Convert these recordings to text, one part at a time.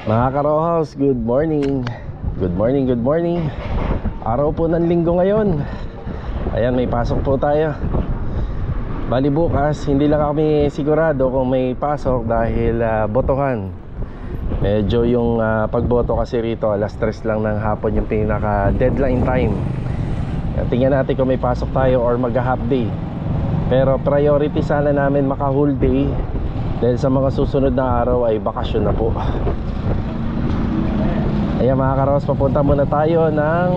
Mga ka-Rowhouse, good morning. Good morning, good morning. Araw po ng linggo ngayon. Ayan, may pasok po tayo. Bali bukas, hindi lang kami sigurado kung may pasok dahil botohan. Medyo yung pagboto kasi rito, alas 3 lang ng hapon yung pinaka-deadline time. Tingnan natin kung may pasok tayo or mag-half day. Pero priority sana namin maka-whole day dahil sa mga susunod na araw ay bakasyon na po. Ayan mga ka-Rowhouse, papunta muna tayo ng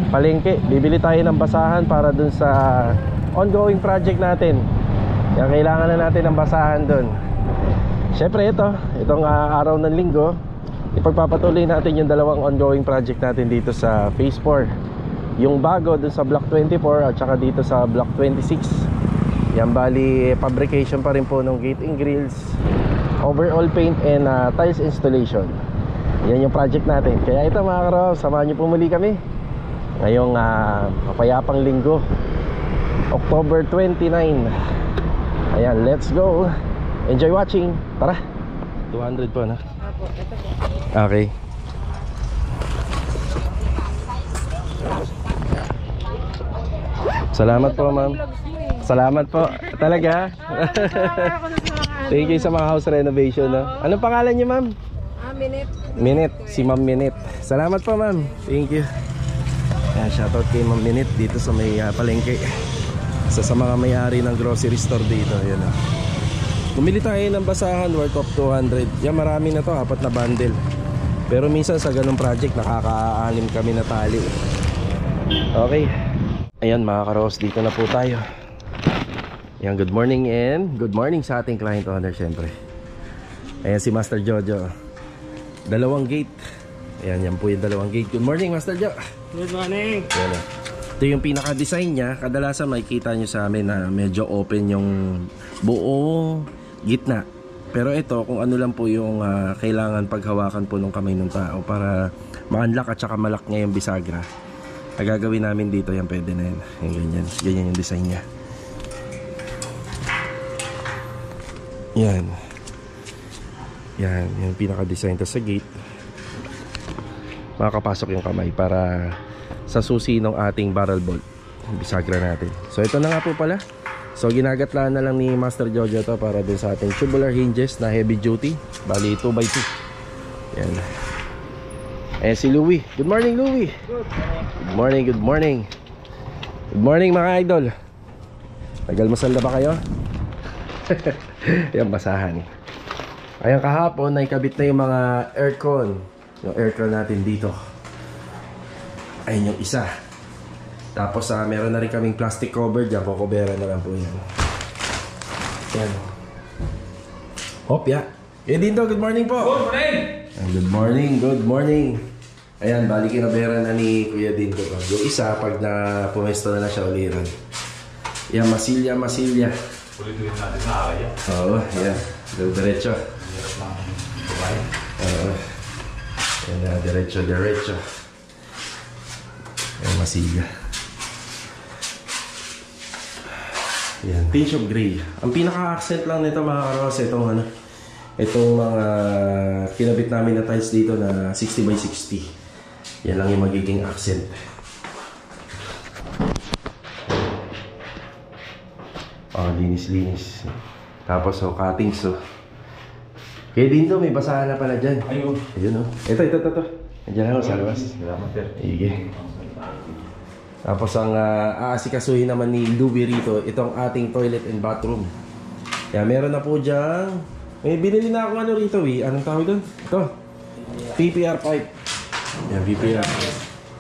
palengke. Bibili tayo ng basahan para dun sa ongoing project natin. Kaya kailangan na natin ng basahan dun. Siyempre itong araw ng linggo, ipagpapatuloy natin yung dalawang ongoing project natin dito sa Phase 4. Yung bago dun sa Block 24 at saka dito sa Block 26. Yan, bali fabrication pa rin po ng gate and grills, overall paint and tiles installation. Yan yung project natin. Kaya ito mga ka-Rowhouse, samahan nyo po muli kami ngayong mapayapang linggo, October 29. Ayan, let's go. Enjoy watching. Tara. 200 po na. Okay. Salamat po ma'am. Salamat po. Talaga. Thank you sa mga house renovation, no? Anong pangalan niyo ma'am? Minute. Minute. Si ma'am Minute. Salamat po ma'am. Thank you. Ayan, shoutout kay ma'am Minute dito sa may palengke. Isa sa mga may-ari ng grocery store dito. Ayan, no? Bumili tayo ng basahan worth of 200. Yan, marami na to, 4 na bundle. Pero minsan sa ganung project nakaka-6 kami na tali. Okay. Ayan mga ka-Rowhouse, dito na po tayo. Ayan, good morning and good morning sa ating client owner syempre. Ayan si Master Jojo. Dalawang gate. Ayan, yan po yung dalawang gate. Good morning Master Jo. Good morning. Ayan, ito yung pinaka-design niya. Kadalasan makikita nyo sa amin na medyo open yung buong gitna. Pero ito, kung ano lang po yung kailangan paghawakan po ng kamay ng tao para ma-unlock at saka malak niya yung bisagra. Gagawin namin dito, yan pwede na yan. Yan, ganyan. Ganyan yung design niya. Yan. Yan, yung pinaka-design to sa gate. Makakapasok yung kamay para sa susi ng ating barrel bolt, bisagra natin. So ito na nga po pala. So ginagatlaan na lang ni Master Jojo to para dun sa ating tubular hinges na heavy duty. Bali 2x2. Yan. Si Louie. Good morning Louie. Good morning, good morning. Good morning mga idol. Nag-almusal na ba kayo? Yan, basahan. Ayan, kahapon naikabit na yung mga aircon. Yung aircon natin dito. Ayun yung isa. Tapos meron na rin kaming plastic cover dyan. Kukubera na lang po yan. Yan. Hopya. Dito, good morning po. Good morning. Good morning, good morning. Ayan, bali kinabera na ni Kuya Dinto. Yung isa, pag na pumesto na siya uliran. Yan, masilya, masilya. Ulit-ulit natin sa kaya. Oo, yan. Diretso. Hirap lang kumain. Oo. Yan na, diretso, diretso. Yan, masilya. Yan, tinge of gray. Ang pinaka-accent lang nito mga ka-Rowhouse, itong mga kinabit namin na tiles dito na 60x60. Yan lang yung magiging accent. Oh, linis-linis. Tapos cuttings kaya din to, may basahan na pala dyan. Ayun. Ayun Ito. Nandiyan lang sa labas. Salamat sir. Sige. Tapos ang aasikasuhin naman ni Louie rito, itong ating toilet and bathroom. Kaya meron na po dyan. May binili na ako rito anong tawag doon? Ito. PPR pipe. Yan, PPR.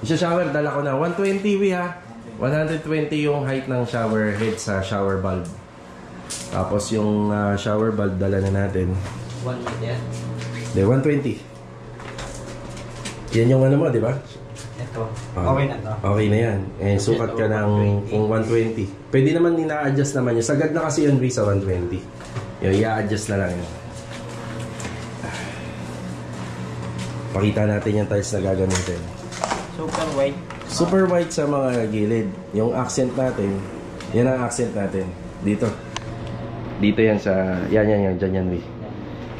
Isa shower, dala ko na. 120 ha. 120 yung height ng shower head sa shower bulb. Tapos yung shower bulb, dala na natin. 1 yan? Hindi, 120. Yan yung mo, di ba? Ito. Okay na to. Okay na yan. Sukat ka ng kung 120. Pwede naman ina-adjust naman yun. Sagad na kasi yun sa 120. Yung i-adjust na lang yun. Pakita natin yung tiles na gagamitin. Super white. Super white sa mga gilid. Yung accent natin, yan ang accent natin. Dito. Dito yan sa, yan, dyan yan, Wi.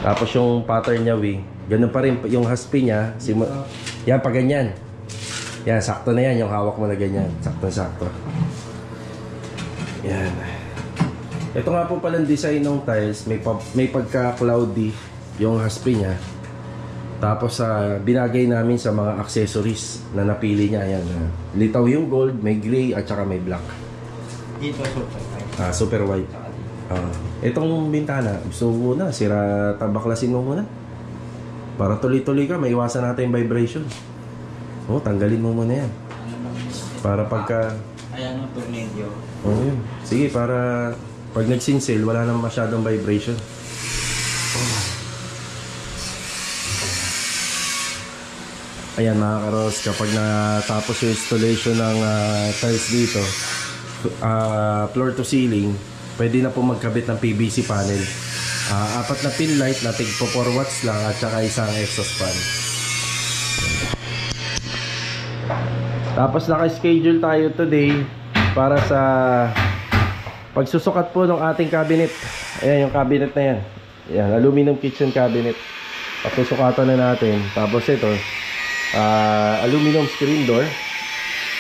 Tapos yung pattern niya, Wi, Ganun pa rin yung haspi niya. Yan, pa ganyan. Yan, sakto na yan. Yung hawak mo na ganyan. Sakto-sakto. Yan. Ito nga po palang design ng tiles. May pagka-cloudy yung haspi niya. Tapos binagay namin sa mga accessories na napili niya. Ayan, litaw yung gold, may gray at saka may black. Dito super white. Super white. Itong bintana, gusto mo muna, tabaklasin mo muna. Para tuloy-tuloy ka, maiwasan natin yung vibration. Tanggalin mo muna yan. Para pagka... Ayan o, medyo. Yun. Sige, para pag nagsinsil, wala nang masyadong vibration. Ayan mga karos, kapag natapos yung installation ng tiles dito, floor to ceiling, pwede na po magkabit ng PVC panel. 4 na pin light na tig po 4 watts lang at saka isang exhaust fan. Tapos naka-schedule tayo today para sa pagsusukat po ng ating cabinet. Ayan yung cabinet na yan. Ayan, aluminum kitchen cabinet. Pagsusukatan na natin. Tapos ito, aluminum screen door.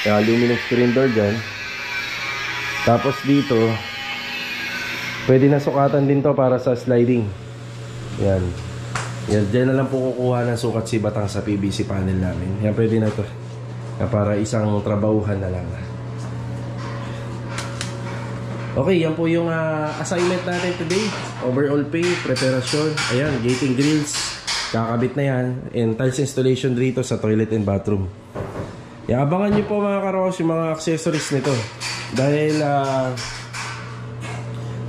Aluminum screen door dyan. Tapos dito, pwede na sukatan din to para sa sliding. Yan. Yan, dyan na lang po kukuha ng sukat si Batang sa PVC panel namin. Yan, pwede na to. Para isang trabahuhan na lang. Okay, yan po yung assignment natin today. Overall paint, preparasyon. Ayan, gating grills. Kakabit na yan. And tiles installation dito sa toilet and bathroom. Yan, abangan nyo po mga karos yung mga accessories nito. Dahil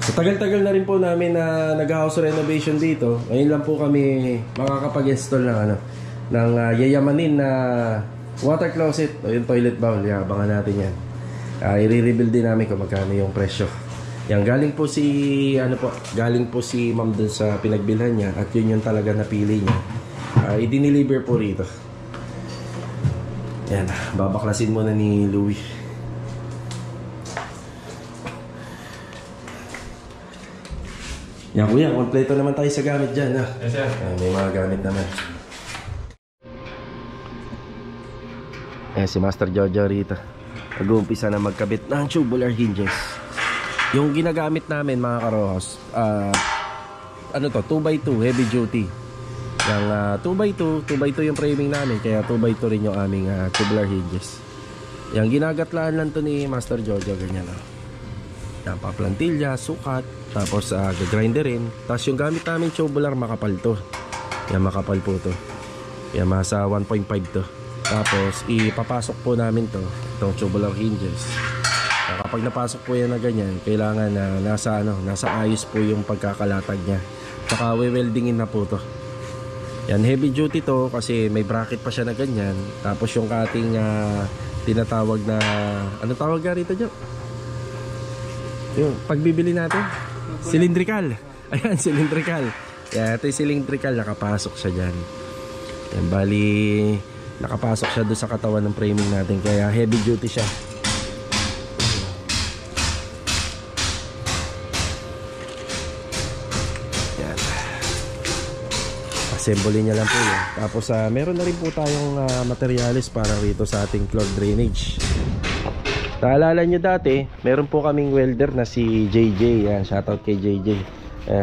sa tagal-tagal na rin po namin na nag-house renovation dito, ngayon lang po kami makakapag-install ng yayamanin na water closet o yung toilet bowl. Yan, abangan natin yan. I-rebuild din namin kung magkano yung presyo. Yan, galing po si Ma'am dun sa pinagbilhan niya at yun yung talaga napili niya. I-deliver po rito. Yan, babaklasin muna ni Louie. Yan kuya, kompleto naman tayo sa gamit dyan. Yes, sir. May mga gamit naman. Si Master Jojo rito. Nag-uumpisa na magkabit ng tubular hinges. Yung ginagamit namin mga karohos, 2x2 heavy duty. Yung 2x2 yung framing namin, kaya 2x2 rin yung aming tubular hinges. Yung ginagatlaan lang to ni Master Jojo, ganyan. Yan, paplantilla, sukat, tapos gagrinderin. Tapos yung gamit namin tubular, makapal to. Yan, makapal po to. Yan, masa 1.5 to. Tapos ipapasok po namin itong tubular hinges. Kapag napasok po yan na ganyan, kailangan na nasa ayos po yung pagkakalatag niya. Saka weldingin na po to. Yan, heavy duty to kasi may bracket pa siya na ganyan. Tapos yung ating tinatawag na, ano tawag nga rito dyan? Yung pagbibili natin, cylindrical. Ayan, cylindrical. Yan, ito yung cylindrical, nakapasok siya dyan. Yan, bali nakapasok siya doon sa katawan ng framing natin, kaya heavy duty siya. Yan, assembly niya lang po yun. Tapos meron na rin po tayong materials para rito sa ating floor drainage. Naalala nyo dati, meron po kaming welder na si JJ. Yan, shoutout kay JJ.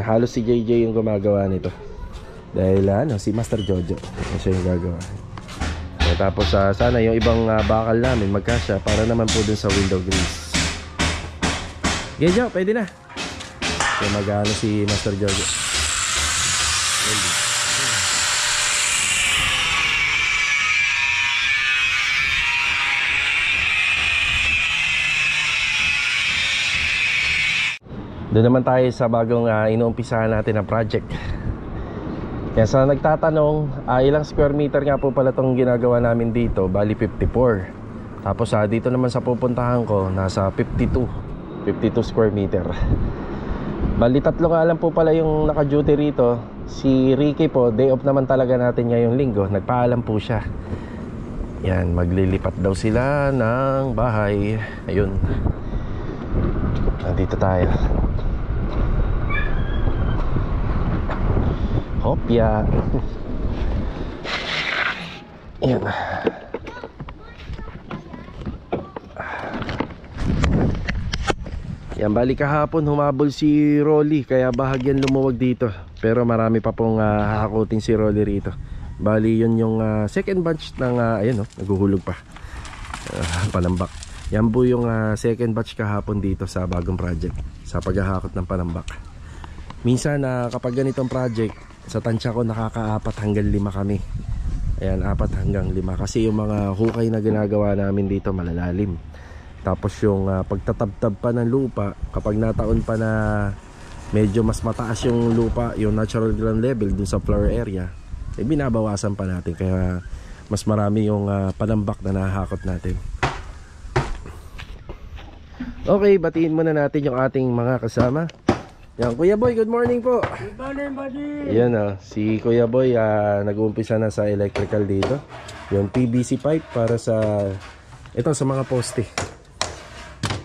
Halos si JJ yung gumagawa nito. Dahil si Master Jojo siya yung gagawa. Tapos sana yung ibang bakal namin magkasya para naman po dun sa window grills. Gejo, pwede na. So mag-ano si Master Jojo. Doon naman tayo sa bagong inuumpisahan natin na project. Kaya sa nagtatanong, ilang square meter nga po pala itong ginagawa namin dito, bali 54. Tapos dito naman sa pupuntahan ko, nasa 52 square meter. Bali 3 nga lang po pala yung naka-duty rito. Si Ricky po, day off naman talaga natin ngayong linggo. Nagpaalam po siya. Yan, maglilipat daw sila ng bahay. Ayun, nandito tayo. Hopya. Ayan. Yan, bali kahapon humabol si Rolly, kaya bahagyan lumuwag dito. Pero marami pa pong hahakutin si Rolly rito. Bali yun yung second batch ng ayan oh, naguhulog pa. Panambak. Yan po yung second batch kahapon dito sa bagong project, sa paghahakot ng panambak. Minsan kapag ganitong project, sa tansya ko nakaka-4 hanggang 5 kami. Ayan, 4 hanggang 5 kasi yung mga hukay na ginagawa namin dito malalalim. Tapos yung pagtatabtab pa ng lupa, kapag nataon pa na medyo mas mataas yung lupa, yung natural ground level dun sa floor area, eh binabawasan pa natin, kaya mas marami yung panambak na nahahakot natin. Okay, batiin muna natin yung ating mga kasama. Yan, Kuya Boy, good morning po. Good morning, buddy. Yan si Kuya Boy nag-uumpisa na sa electrical dito. Yung PVC pipe para sa ito sa mga poste.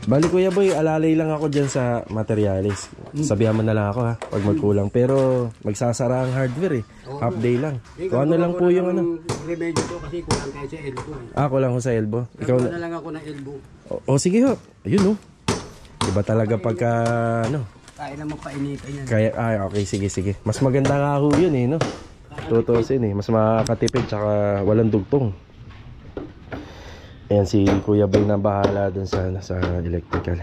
Bali Kuya Boy, alalay lang ako dyan sa materialis. Sabihan mo na lang ako pag magkulang. Pero magsasara ang hardware half day lang. Kung ano lang po yung remedyo ko kasi kulang tayo sa elbow. Kulang ko sa elbow. Ikaw na lang ako ng elbow. Sige ho. Ayun Iba talaga pagka Kaya na mapainitan yan. Kaya, okay, sige. Mas maganda nga ho yun no? Tutusin mas makakatipid tsaka walang dugtong. Ayan si Kuya Boy na bahala dun sa electrical.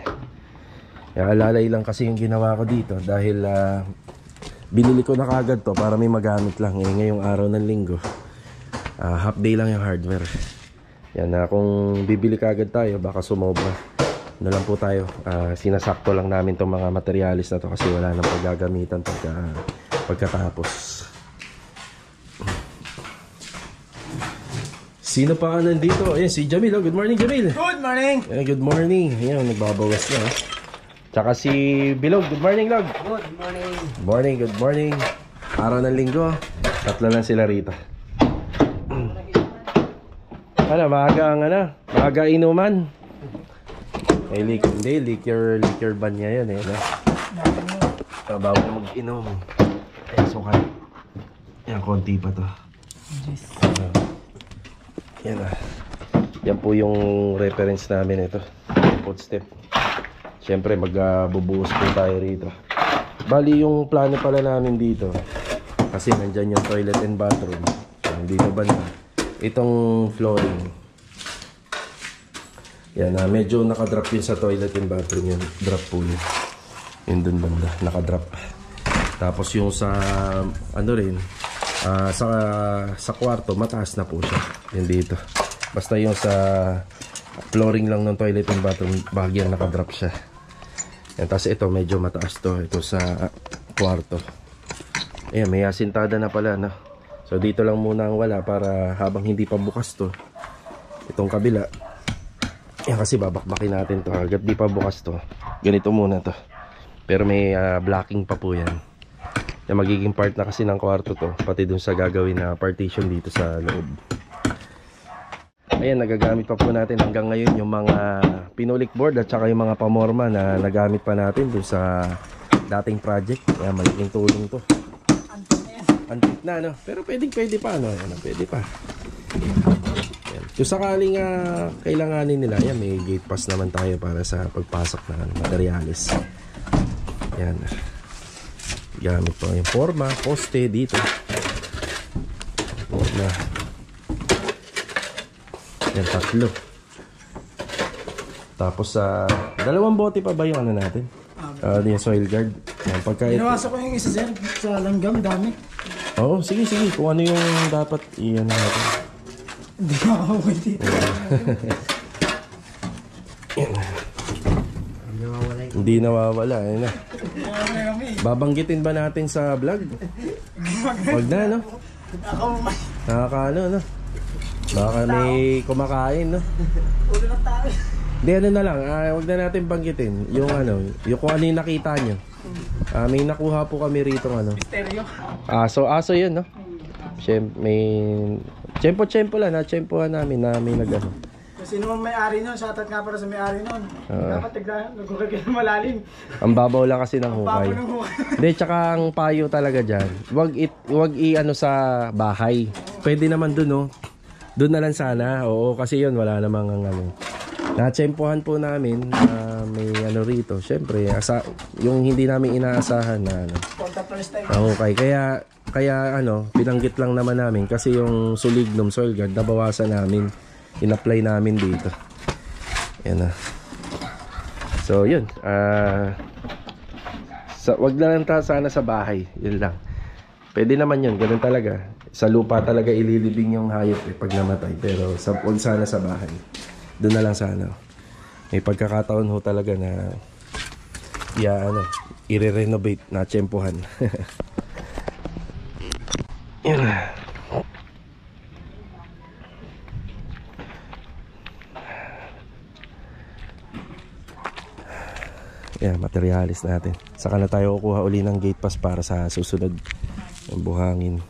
Alalay lang kasi yung ginawa ko dito dahil binili ko na kagad to para may magamit lang. Ngayong araw ng linggo, half day lang yung hardware. Yan, kung bibili kagad tayo baka sumobra. Ano lang po tayo, sinasakto lang namin tong mga materialis na to kasi wala nang paggagamitan pagkatapos. Sino pa nandito? Ayan, si Jamil. Good morning, Jamil. Good morning. Good morning. Ayan, nagbabawas na. Tsaka si Bilog. Good morning, Log. Good morning. Good morning. Araw ng linggo. 3 lang sila rito. Maaga inuman. Liquor ban niya yan bago mag-inom. Ayan, sukal. Ayan, konti pa to. Yan po yung reference namin ito. Footstep. Siyempre magbubuhos po tayo rito. Bali yung plano pala namin dito, kasi nandyan yung toilet and bathroom. Dito banda itong flooring. Yan, medyo nakadrop yun sa toilet and bathroom. Yung drop po yun. Yun dun banda, nakadrop. Tapos yung sa sa kwarto, mataas na po siya. Yan dito. Basta yung sa flooring lang ng toilet and bathroom, bahagyang nakadrop siya. Yan, tapos ito medyo mataas to. Ito sa kwarto. Ayan, may asintada na pala So dito lang muna ang wala para habang hindi pa bukas to. Itong kabila. Yan, kasi babakbakin natin to. Hanggat di pa bukas to, ganito muna to. Pero may blocking pa po yan. Yung magiging part na kasi ng kwarto to, pati dun sa gagawin na partition dito sa loob. Ayan, nagagamit pa po natin hanggang ngayon yung mga pinulik board at saka yung mga pamorma na nagamit pa natin dun sa dating project. Ayan, malaking tulong to. Antik na pero pwede pa pwede pa. Ayan. Kung sakaling kailanganin nila, ayan, may gate pass naman tayo para sa pagpasok ng materialis. Ayan. Gamit po yung forma, poste dito. Forma. Yan, 3. Tapos 2 bote pa ba yung natin? Yung soil guard. Yan, Inawasa ko yung isa sir sa langgam, dami. Oo, sige. Kung ano yung dapat iyan natin. Hindi makakawin dito. Hindi nawawala. Ayun na. Babanggitin ba natin sa vlog? Wag na, Nakakaano, baka may kumakain, Ulo ng tao. Hindi, na lang. Wag na natin banggitin. Yung yung kung ano yung nakita nyo. May nakuha po kami rito, Misteryo. Aso yun, may tsempo lang. Tsempohan namin na may Kasi naman may-ari nun, shoutout nga para sa may-ari nun. Dapat nagkukagay ng malalim. Ang babaw lang kasi ng hukay. Babaw ng hukay. Hindi, tsaka ang payo talaga dyan, wag sa bahay. Pwede naman dun, Doon na lang sana. Oo, kasi yun wala namang ano. Natsempohan po namin may ano rito. Siyempre, yung hindi namin inaasahan na ano. Okay, kaya ano, pinanggit lang naman namin kasi yung Solignum Soil Guard nabawasan namin. In-apply namin dito. Yan na. So, yun. Wag na lang sana sa bahay. Yun lang. Pwede naman yun. Ganun talaga. Sa lupa talaga ililibing yung hayop pag namatay. Pero wag sana sa bahay. Doon na lang sana. May pagkakataon ho talaga na i-renovate na tsempuhan. Yan na. Yan, materialis natin. Saka na tayo kukuha uli ng gate pass para sa susunod yung buhangin.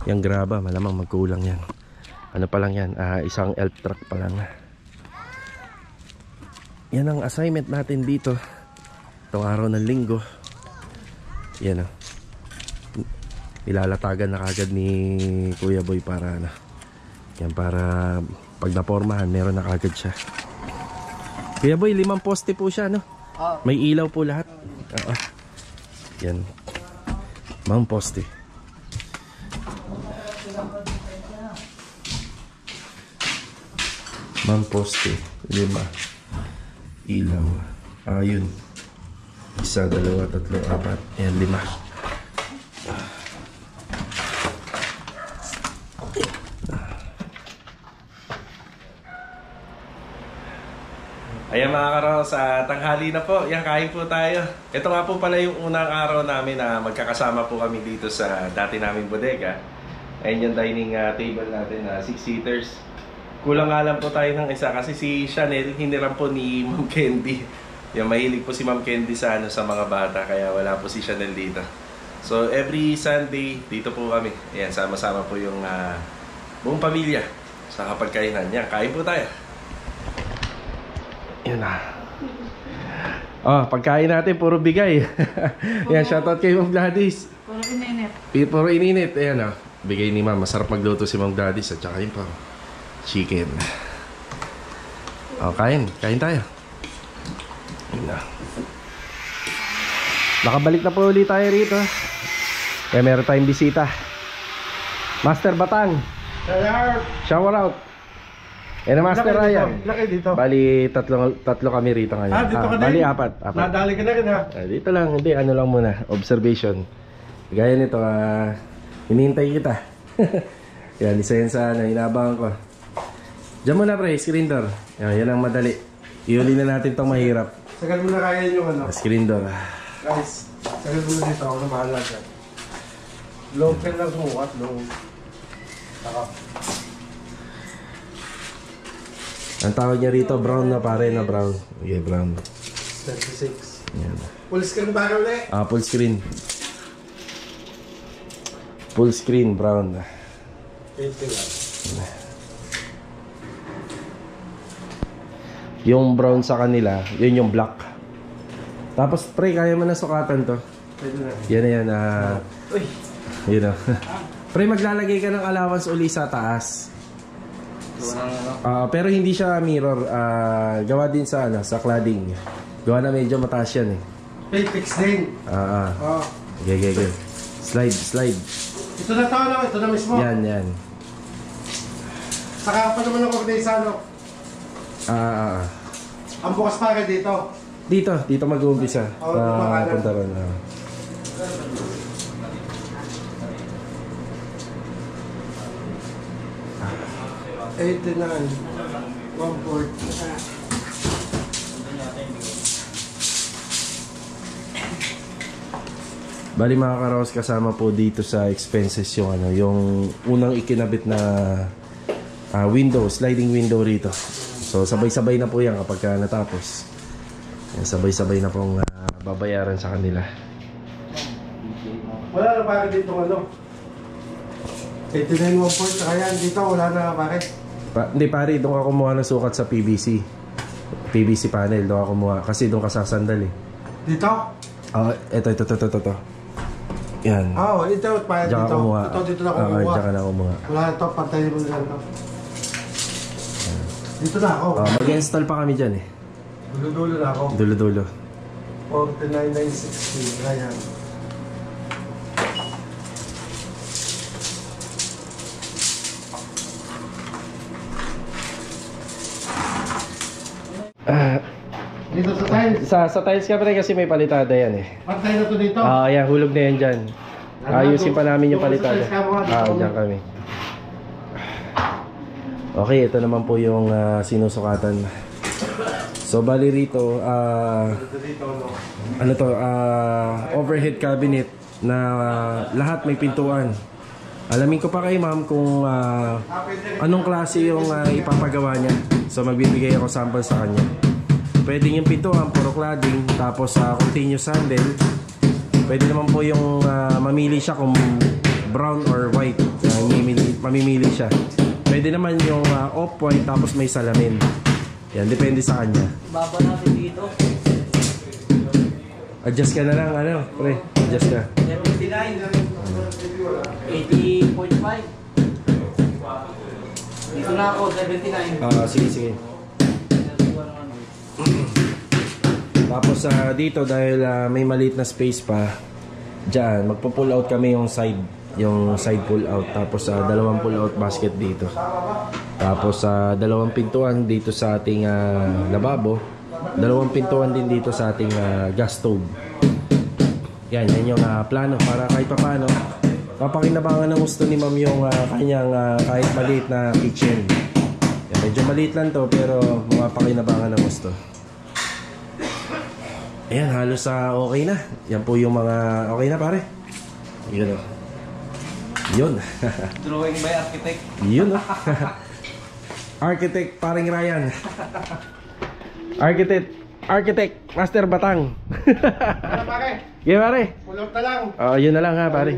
Yung graba, malamang magkulang yan. Ano pa lang yan? Isang elf truck pa lang. Yan ang assignment natin dito itong araw ng linggo. Yan o. Ilalatagan na kagad ni Kuya Boy para yan, para pag napormahan meron na kagad siya. Kuya Boy, 5 poste po siya, no? May ilaw po lahat. Yan. 5 poste. Poste 5 ilaw. Yun. 1, 2, 3, 4. Ayan, 5. Ayan mga karaw, sa tanghali na po. Yan, kain po tayo. Ito nga po pala yung unang araw namin na magkakasama po kami dito sa dati naming bodega. Ayan yung dining table natin na 6-seaters. Kulang nga lang po tayo ng isa kasi si Chanel hiniram po ni Ma'am Candy. Yung mahilig po si Ma'am Candy sa mga bata kaya wala po si Chanel dito. So every Sunday dito po kami. Ayan, sama-sama po yung buong pamilya sa kapagkainan. Yan, kain po tayo. Yan na. Pagkain natin puro bigay. Yan, shoutout kay Ma'am Gladys. Puro ininit. Puro ininit. Ayan bigay ni Ma'am. Masarap magluto si Ma'am Gladys at saka yun pa chicken. Kain tayo. Yan na. Nakabalik na po ulit tayo rito. Kaya meron tayong bisita. Master Batang. Shower out. Yan na Master Ryan. Laki dito. Bali tatlo kami rito ngayon. Dito ka bali din? 4. Nadali ka na rin ha? Dito lang, hindi ano lang muna, observation. Gaya nito, hinihintay kita. Yan, isa yan sa inabangan ko. Diyan muna pre, screen door. Yan ang madali. Iuli na natin tong mahirap. Sagal mo na kaya yung Screen door. Guys, sagal mo na dito. Ako na bahala dyan. Long pen lang sumukat. Long. Taka. Ang tawag niya rito, brown na pare na brown. Okay, brown. 36. Yan. Full screen ba ka ulit? Full screen. Full screen, brown. 80 lang. Yung brown sa kanila, yun yung black. Tapos pre, kaya mo na sukatan to. Pwede na. Yan. Uy! Yun o. Pre, maglalagay ka ng allowance uli sa taas. Pero hindi siya mirror. Gawa din sa cladding. Gawa na medyo mataas yan eh. Fix din. Okay. Slide. Ito na tao lang. Ito na mismo. Yan. Saka pa naman ako sa Ang bukas pa ka dito. Dito mag-uumpisa. Punta ron. 89. 140. Bali mga karaos, kasama po dito sa expenses yung unang ikinabit na sliding window rito. So sabay-sabay na po yan kapag natapos. Yan, sabay-sabay na pong babayaran sa kanila. Wala na pare dito 89 140 saka yan dito wala na pare. Hindi pare, doon ka kumuha ng sukat sa PVC panel. Doon ka kumuha kasi doon ka sasandal eh. Dito? Ito. Yan. Ito pare dito. Kumuha. Dito na kumuha. Diyan ka na kumuha. Wala na to, pantay mo lang to. Dito na ako. Mag-install pa kami dyan eh. Dulo-dulo na ako. Dulo-dulo. 49,960. Ayan. Dito sa tiles. Sa tiles ka pre kasi may palitada yan eh. Pantay na to dito. Yan, hulog na yan dyan. Ayusin pa namin yung palitada. Dyan kami. Okay, ito naman po yung sinusukatan. So bali rito, ano to, overhead cabinet na lahat may pintuan. Alamin ko pa kay ma'am kung anong klase yung ipapagawa niya. So magbibigay ako sample sa kanya. Pwede yung pintuan, puro cladding, tapos continuous handle. Pwede naman po yung mamili siya kung brown or white. Mamimili siya. Pwede naman yung off-white tapos may salamin. Yan, depende sa kanya. Baba natin dito. Adjust ka na lang, ano, pre. Adjust ka. 80.5. Dito na ako, 79. Sige. Tapos dito dahil may maliit na space pa, dyan, magpo-pull out kami yung side pull out. Tapos dalawang pull out basket dito. Tapos dalawang pintuan dito sa ating lababo. Dalawang pintuan din dito sa ating gas stove. Yan yung plano para kahit pa paano papakinabangan ng gusto ni ma'am yung kanyang kahit maliit na kitchen. Yan, medyo maliit lang to pero mapakinabangan ng gusto. Ayan, halos okay na. Yan po yung mga okay na pare. Yun o. Yun. Drawing by architect. Yun o. Architect paring Ryan. Architect Master Batang. Ano pare? Okay pare. Pulot na lang. Yun na lang ha pare.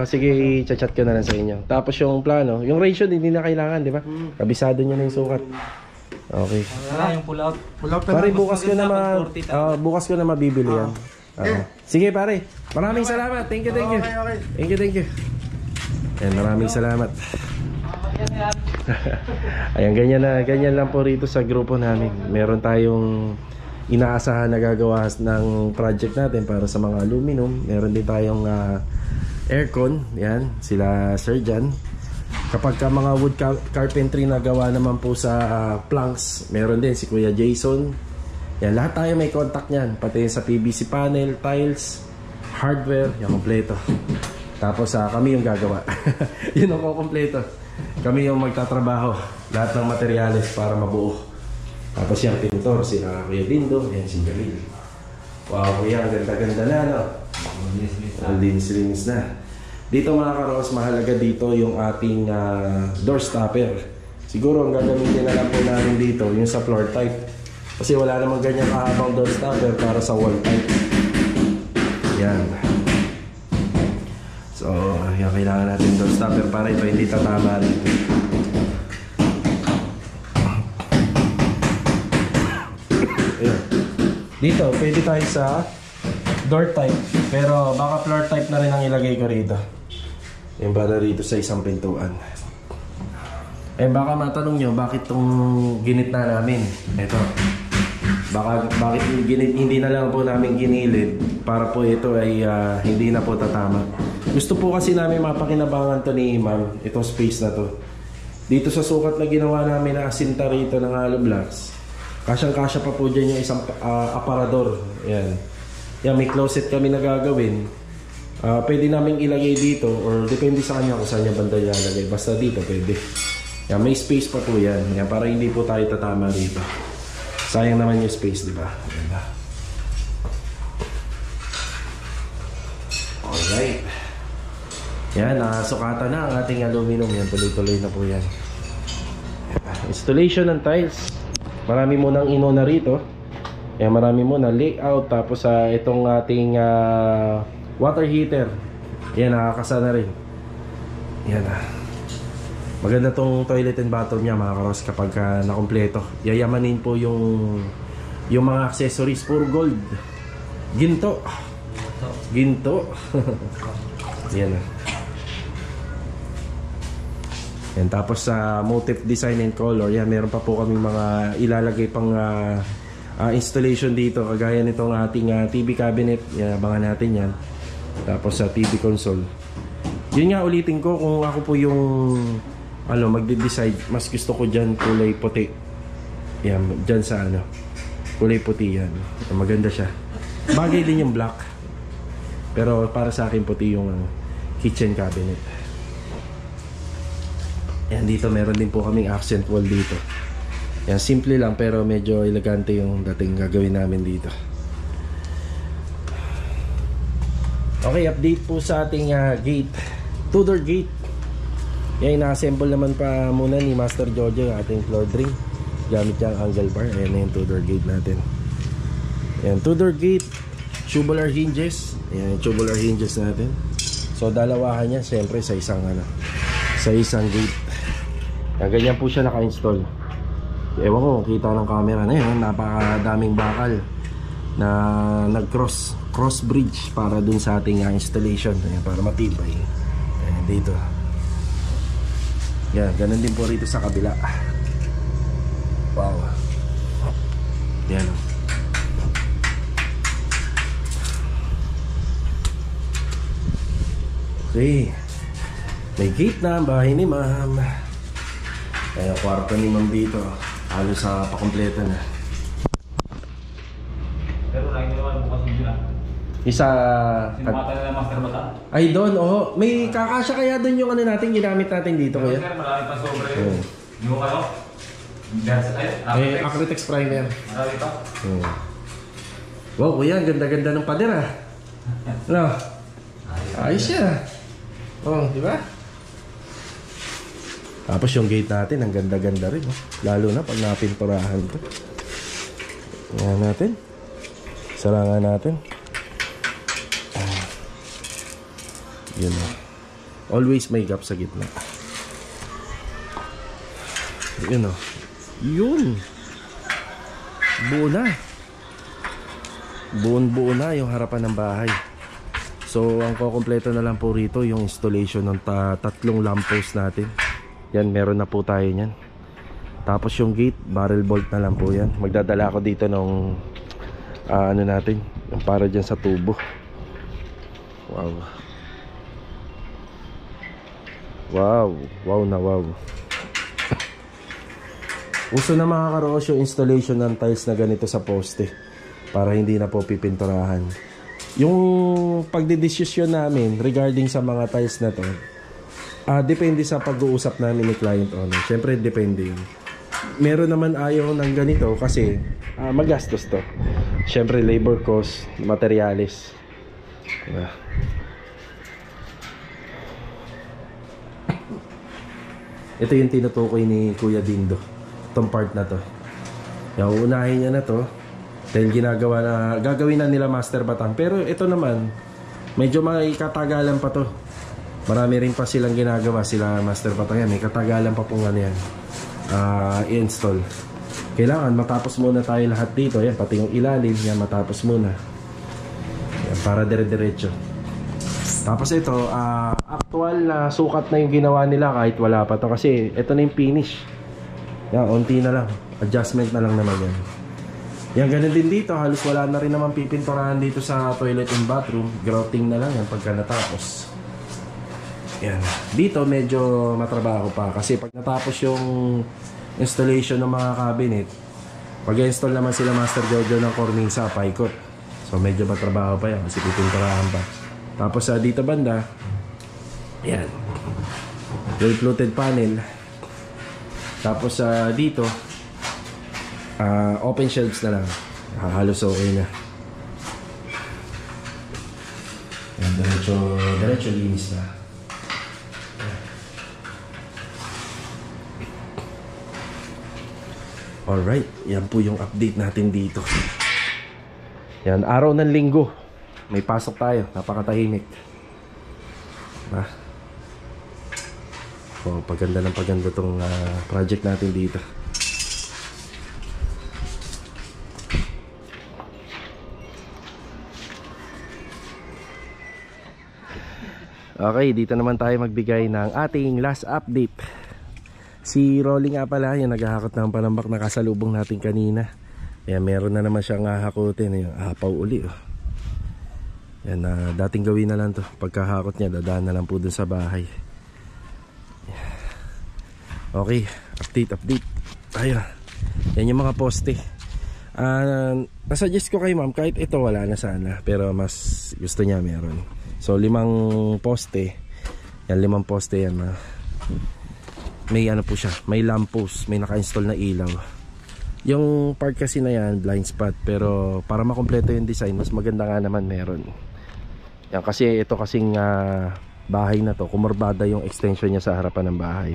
Sige, i-chat ko na lang sa inyo. Tapos yung plano, yung ratio hindi na kailangan, di ba? Kabisado nyo na yung sukat. Okay. Yung pull out. Pulot na Pare, lang. bukas ko na mabibili yan. Sige pare. Maraming salamat. Thank you. Okay. Thank you. Ayan, maraming salamat. Ayan, ganyan lang po rito sa grupo namin. Meron tayong inaasahan na gagawa ng project natin para sa mga aluminum. Meron din tayong aircon. Yan, sila Sir Jan. Kapag ka mga wood carpentry na gawa naman po sa planks, meron din si Kuya Jason. Yan, lahat tayo may contact niyan. Pati sa PVC panel, tiles, hardware, yung kompleto. Tapos kami yung gagawa. Yun ang kompleto. Kami yung magtatrabaho. Lahat ng materyales para mabuo. Tapos yung pintor, sila Kuya Dindo, yan si Jalil. Wow, kuya, ganda-ganda na, no? All linis na. Dito mga karos, mahalaga dito yung ating door stopper. Siguro ang gagamitin na lang po namin dito yung sa floor type. Kasi wala namang ganyan kahabang door stopper para sa wall type. Yan. So, yan, kailangan natin door stopper para ito hindi tatama dito. Ayan. Dito, pwede tayo sa door type. Pero baka floor type na rin ang ilagay ko rito. Yan para rito sa isang pintuan. Baka matanong nyo, bakit itong ginitna namin? Ito. Bakit hindi na lang po namin ginilid para po ito ay hindi na po tatama. Gusto po kasi namin mapakinabangan to ni ma'am, itong space na to. Dito sa sukat na ginawa namin na asinta rito ng hollow blocks, kasyang-kasya pa po dyan yung isang aparador. Yan. Yan, may closet kami na gagawin. Pwede namin ilagay dito or depende sa kanya kung saan niya banda ilalagay. Basta dito pwede. Yan, may space pa po yan. Yan, para hindi po tayo tatama dito. Sayang naman yung space, di ba? Alright. Yan, sukatan na ang ating aluminum. Yan, tuloy-tuloy na po yan. Installation ng tiles. Marami mo nang inuna rito. Yan, marami mo na layout. Tapos itong ating water heater. Yan, nakakasa na rin. Yan. Maganda tong toilet and bathroom niya mga karos kapag nakompleto. Yayamanin po yung mga accessories. Puro gold. Ginto. Ginto. Yan. Yan, tapos sa motif design and color, yan, meron pa po kami mga ilalagay pang installation dito, kagaya nitong ating TV cabinet. Yan, abangan natin yan. Tapos sa TV console. Yun nga, ulitin ko, kung ako po yung magde-decide, mas gusto ko dyan kulay puti. Yan, dyan sa kulay puti yan. Maganda siya. Bagay din yung black. Pero para sa akin puti yung kitchen cabinet. Yan, dito meron din po kaming accent wall dito. Yan, simple lang pero medyo elegante yung dating gagawin namin dito. Okay, update po sa ating gate. Two-door gate. Yan, ina-assemble naman pa muna ni Master Jojo yung ating floor drain. Gamit yung angle bar. Ayan na yung two-door gate natin. Yan, two-door gate. Tubular hinges. Ayan, tubular hinges natin. So, dalawahan niya siyempre sa isang sa isang gate. Yan, ganyan po siya naka-install. Ewan ko kung kita ng camera na yun, napakadaming bakal na nag-cross bridge para dun sa ating installation. Ayan, para matibay. Ayan, dito. Yan, ganun din po rito sa kabila. Wow. Yan. Okay. May gate na ang bahay ni ma'am. Ayan, kwarto ni ma'am dito. Halos sa pakompleto na. Pero lang nyo naman bukas yung sila. Isa... Sinumata nila Master Bata. Ay, doon, oh. May kakasya kaya doon yung natin, ginamit natin dito, Pero kuya? sir, marami pa sobre Oo. yun. Hindi mo kayo? Eh, Acrytex primer. Marami pa. Wow, kuya, ang ganda-ganda ng pader, ah. Ano? Ayos siya. Oh, di ba? Tapos yung gate natin, ang ganda-ganda rin, oh. Lalo na pag napinturahan to. Ayan natin. Sarangan natin. Yun, oh. Always may gap sa gitna. Yun, oh. Yun. Buo na. Buon-buo na yung harapan ng bahay. So, ang kukumpleto na lang po rito yung installation ng tatlong lamppost natin. Yan, meron na po tayo niyan. Tapos yung gate, barrel bolt na lang po yan. Magdadala ako dito nung natin, yung para dyan sa tubo. Wow. Wow. Wow na wow. Uso na mga karoos yung installation ng tiles na ganito sa poste para hindi na po pipinturahan. Yung pagdidesisyon namin regarding sa mga tiles na to, depende sa pag-uusap namin ni client owner. Siyempre depende yun. Meron naman ayaw ng ganito kasi magastos to. Siyempre labor cost, materials. Diba? Ito yung tinutukoy ni Kuya Dindo, itong part na to. Yung unahin niya na to dahil gagawin na nila Master Batang. Pero ito naman medyo may katagalan pa to. Marami rin pa silang ginagawa sila Master Batang yan. May katagalan pa pong yan i-install. Kailangan matapos muna tayo lahat dito. Yan, pati yung ilalim yan, matapos muna yan, para dire-diretso. Tapos ito, actual na sukat na yung ginawa nila kahit wala pa to. Kasi ito na yung finish. Yan, unti na lang. Adjustment na lang naman yan. Yan, ganun din dito. Halos wala na rin naman pipinturahan dito sa toilet and bathroom. Grouting na lang yan pagka natapos. Yan. Dito medyo matrabaho pa. Kasi pag natapos yung installation ng mga cabinet, pag-install naman sila Master Jojo ng cornisa, paikot. So medyo matrabaho pa yan kasi pipinturahan pa. Tapos dito banda, yan, well fluted panel. Tapos dito open shelves na lang. Halos okay na. Yan, diretso linis na. Alright, yan po yung update natin dito. Yan, araw ng linggo. May pasok tayo, napakatahimik. Diba? Oh, paganda ng paganda tong project natin dito. Okay, dito naman tayo magbigay ng ating last update Si Rolly nga pala, yung naghahakot ng panambak na kasalubong natin kanina. Ayan, meron na naman siyang hahakutin. Ayan, hapaw uli. Oh. Ayan, dating gawin na lang to. Pagkahakot niya, dadaan na lang po dun sa bahay. Okay, update. Ayun. Yan yung mga poste. Nasuggest ko kay ma'am, kahit ito wala na sana, pero mas gusto niya meron. So 5 poste. Yan, 5 poste yan. May ano po siya, may lamppost, may naka-install na ilaw. Yung part kasi na yan, blind spot, pero para makompleto yung design, mas maganda nga naman meron. Yan, kasi ito kasing bahay na to, kumorbada yung extension niya sa harapan ng bahay.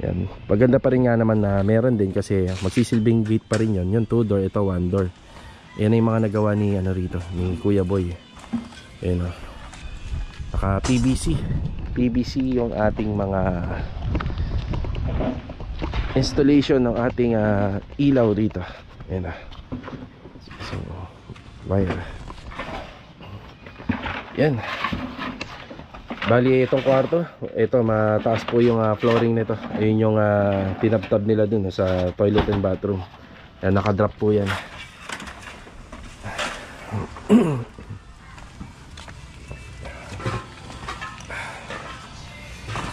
Yan, maganda pa rin nga naman na meron din kasi magsisilbing gate pa rin yun. Yung 2 door, ito 1 door. Yan yung mga nagawa ni rito, ni Kuya Boy. Yan o. Naka PVC yung ating mga installation ng ating ilaw dito. Yan na. So, wire. Yan. Bali itong kwarto, ito mataas po yung flooring nito. Ayun yung tinabtab nila dun sa toilet and bathroom. Yan, nakadrop po yan.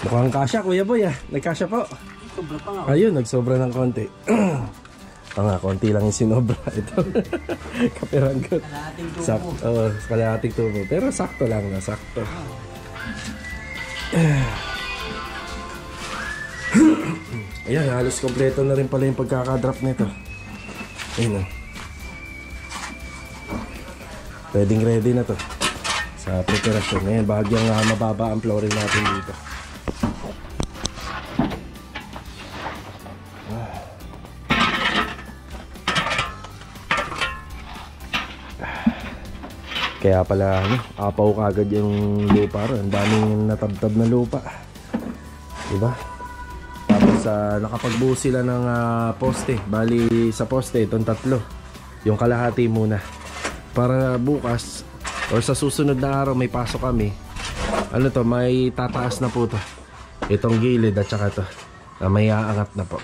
Mukhang kasya, Kuya Boy nagkasya po. Sobra pa nga. Ayun, nagsobra ng konti. Ito nga, konti lang yung sinobra. Ito, kapiranggot. Kalahating tubo. Sakto, kalahating tubo. Pero sakto lang na, sakto. Ayan, halos kompleto na rin pala yung pagkakadrop nito. Ayun o. Ready na to sa preparasyon. Ayan, bahagyang mababa ang flooring natin dito. Kaya pala apaw kagad yung lupa ron. Ang daming natabtab na lupa, diba? Tapos nakapagbuo sila ng poste. Bali sa poste itong 3, yung kalahati muna, para bukas or sa susunod na araw may pasok kami, ano to, may tataas na po to, itong gilid at saka to may aangat na po.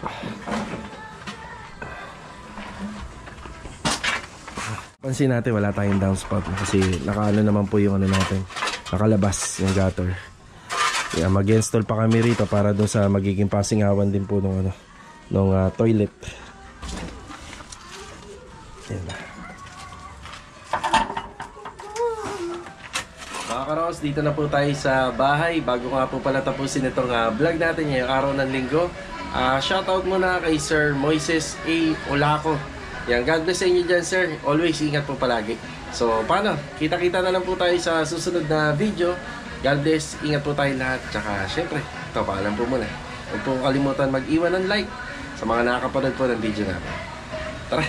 Pansin natin wala tayong downspout kasi nakaano naman po yung ano natin, nakalabas yung gutter. Kaya mag-install pa kami rito para doon sa magiging pasingawan din po nung toilet. Yan na. Mga karos, dito na po tayo sa bahay. Bago nga po pala tapusin itong vlog natin ngayong araw ng linggo, shoutout muna kay Sir Moises A. Olaco. Yan, God bless sa inyo dyan, sir. Always ingat po palagi. So, paano? Kita-kita na lang po tayo sa susunod na video. God bless, ingat po tayo lahat. Tsaka, syempre, ito, paalam po muna. Huwag po kalimutan mag-iwan ng like sa mga nakakapanood po ng video natin. Tara!